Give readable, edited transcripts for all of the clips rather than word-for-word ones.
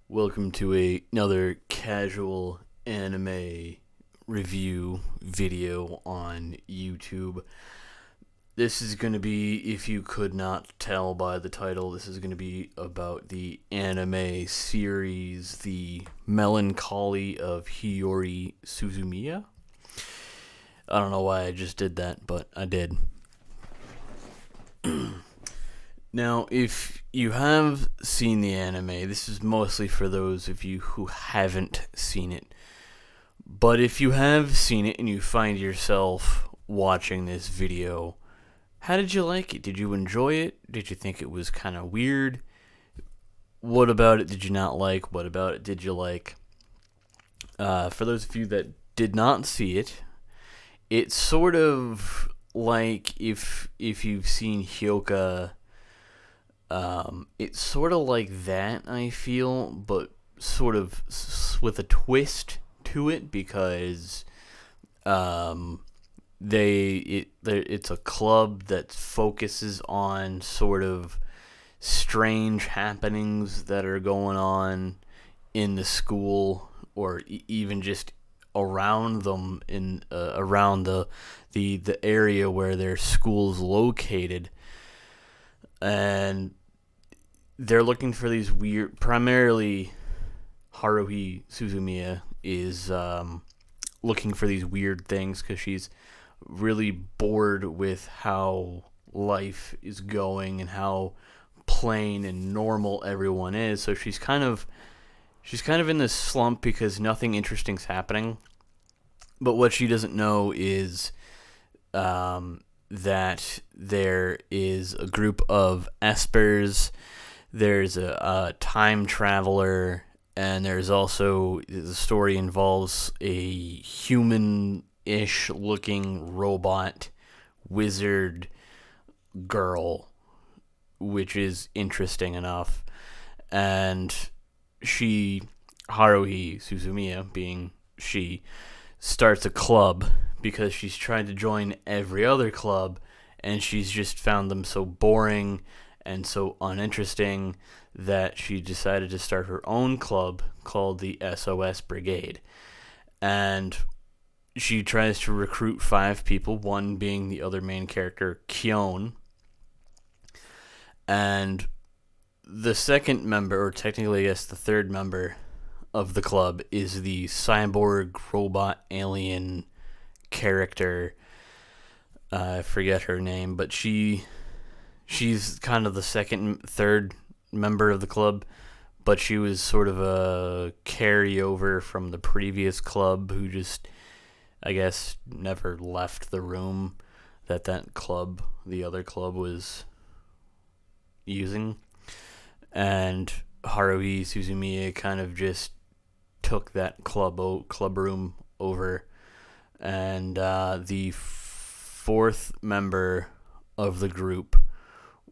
Welcome to another casual anime review video on YouTube. This is going to be, if you could not tell by the title, this is going to be about the anime series, The Melancholy of Hiyori Suzumiya. I don't know why I just did that, but I did. Now, if you have seen the anime, this is mostly for those of you who haven't seen it. But if you have seen it and you find yourself watching this video, how did you like it? Did you enjoy it? Did you think it was kind of weird? What about it did you not like? What about it did you like? For those of you that did not see it, it's sort of like if you've seen Hyoka. It's sort of like that, I feel, but sort of with a twist to it because it's a club that focuses on sort of strange happenings that are going on in the school or even just around them in around the area where their school's located. And they're looking for these weird. Primarily, Haruhi Suzumiya is looking for these weird things because she's really bored with how life is going and how plain and normal everyone is. So she's kind of in this slump because nothing interesting's happening. But what she doesn't know is that there is a group of espers, there's a time traveler, and there's also, the story involves a human-ish looking robot wizard girl, which is interesting enough. And Haruhi Suzumiya, being she, starts a club because she's tried to join every other club and she's just found them so boring and so uninteresting that she decided to start her own club called the SOS Brigade. And she tries to recruit 5 people, one being the other main character, Kyon. And the second member, or technically I guess the third member of the club, is the cyborg robot alien character. I forget her name, but she's kind of the third member of the club, but she was sort of a carryover from the previous club who just, I guess, never left the room that club, the other club, was using. And Haruhi Suzumiya kind of just took that club room over. And the fourth member of the group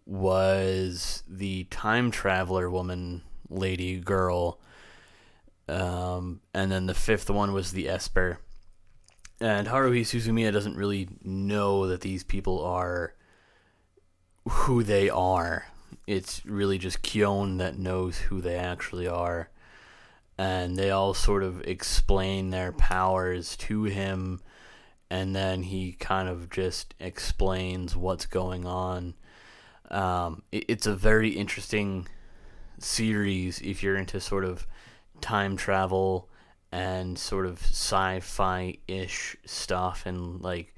was the time traveler woman, lady, girl. And then the fifth one was the Esper. And Haruhi Suzumiya doesn't really know that these people are who they are. It's really just Kyon that knows who they actually are. And they all sort of explain their powers to him, and then he kind of just explains what's going on. It's a very interesting series if you're into sort of time travel and sort of sci-fi-ish stuff, and like,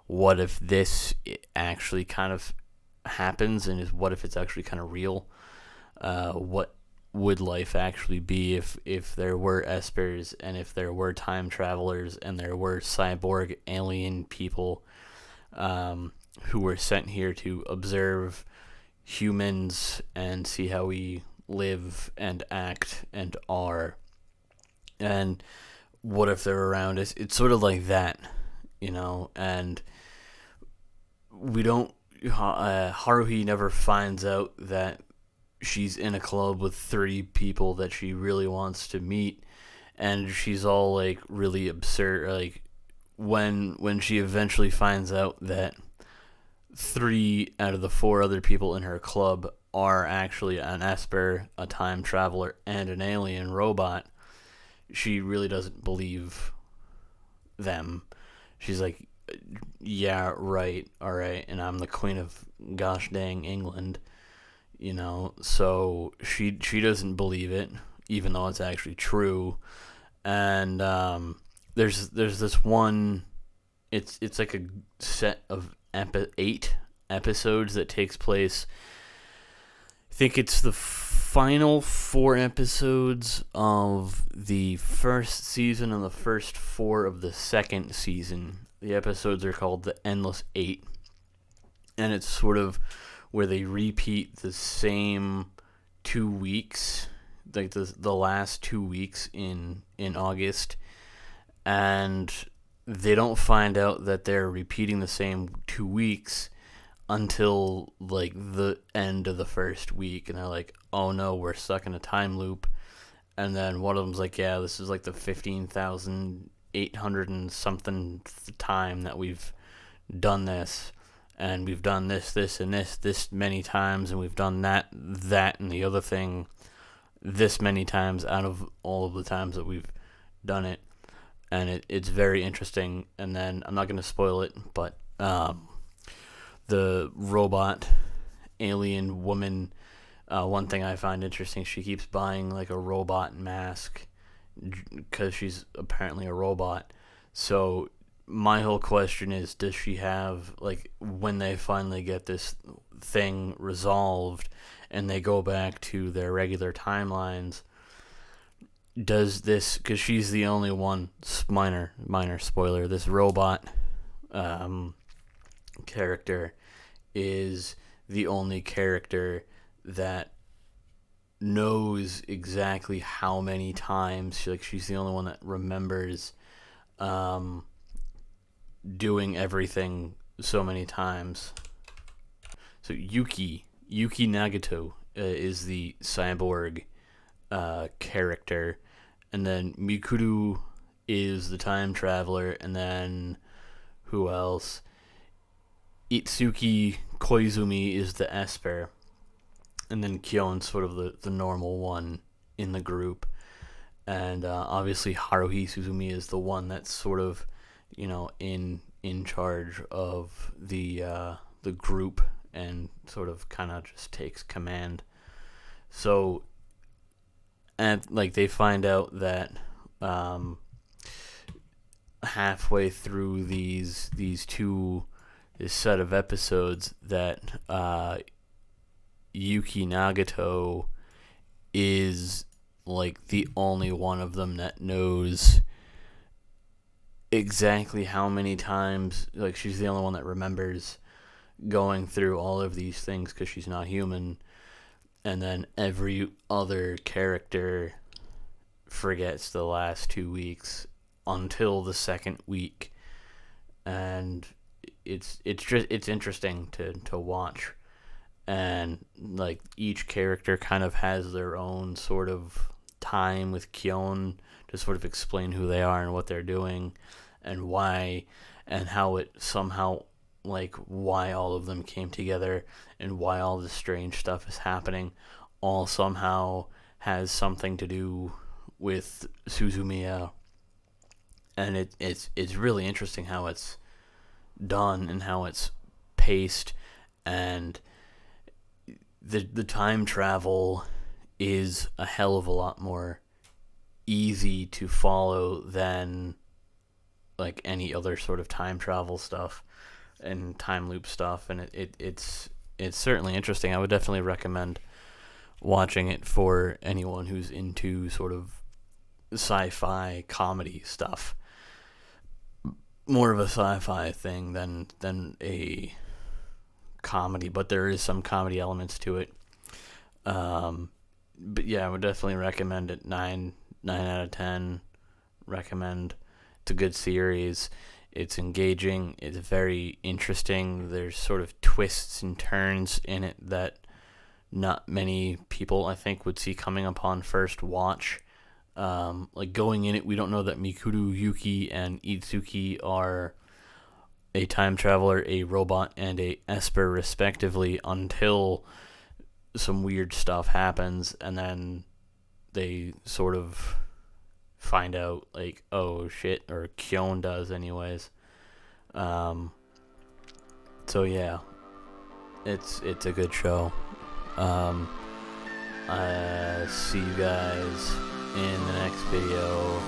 what if this actually kind of happens, and what if it's actually kind of real? What would life actually be if there were espers and if there were time travelers and there were cyborg alien people who were sent here to observe humans and see how we live and act and are? And what if they're around us? It's sort of like that, and we don't Haruhi never finds out that she's in a club with 30 people that she really wants to meet, and she's all like really absurd. Like when she eventually finds out that 3 out of the 4 other people in her club are actually an Esper, a time traveler, and an alien robot, she really doesn't believe them. She's like, yeah, right, alright, and I'm the queen of gosh dang England, so she doesn't believe it, even though it's actually true. And there's this one, it's like a set of 8 episodes that takes place. I think it's the final 4 episodes of the first season and the first 4 of the second season. The episodes are called the Endless 8, and it's sort of where they repeat the same 2 weeks, like the last 2 weeks in August, and they don't find out that they're repeating the same 2 weeks until like the end of the first week, and they're like, oh no, we're stuck in a time loop. And then one of them's like, yeah, this is like the 15,800 and something time that we've done this, and we've done this and this many times, and we've done that and the other thing this many times out of all of the times that we've done it. And it's very interesting. And then I'm not going to spoil it, but the robot alien woman, one thing I find interesting, she keeps buying like a robot mask because she's apparently a robot. So my whole question is, does she have, like, when they finally get this thing resolved and they go back to their regular timelines, does this, because she's the only one, minor spoiler, this robot character is the only character that knows exactly how many times, she's the only one that remembers doing everything so many times. So Yuki Nagato is the cyborg character, and then Mikuru is the time traveler, and then who else? Itsuki Koizumi is the Esper, and then Kyone's sort of the normal one in the group. And obviously Haruhi Suzumi is the one that's sort of, in charge of the group and sort of kind of just takes command. So, and like they find out that halfway through this set of episodes that Yuki Nagato is like the only one of them that knows exactly how many times, like she's the only one that remembers going through all of these things because she's not human, and then every other character forgets the last 2 weeks until the second week. And it's interesting to watch, and like each character kind of has their own sort of time with Kyon to sort of explain who they are and what they're doing and why, and how it somehow, like why all of them came together and why all this strange stuff is happening, all somehow has something to do with Suzumia. And it's really interesting how it's done and how it's paced, and the time travel is a hell of a lot more easy to follow than like any other sort of time travel stuff and time loop stuff, and it's certainly interesting. I would definitely recommend watching it for anyone who's into sort of sci-fi comedy stuff. More of a sci-fi thing than a comedy, but there is some comedy elements to it. But yeah, I would definitely recommend it. 9 out of 10. Recommend. It's a good series. It's engaging. It's very interesting. There's sort of twists and turns in it that not many people, I think, would see coming upon first watch. Like going in it, we don't know that Mikuru, Yuki, and Itsuki are a time traveler, a robot, and a Esper respectively until some weird stuff happens, and then they sort of find out, like, oh shit, or Kyon does anyways. So yeah, it's a good show. See you guys in the next video.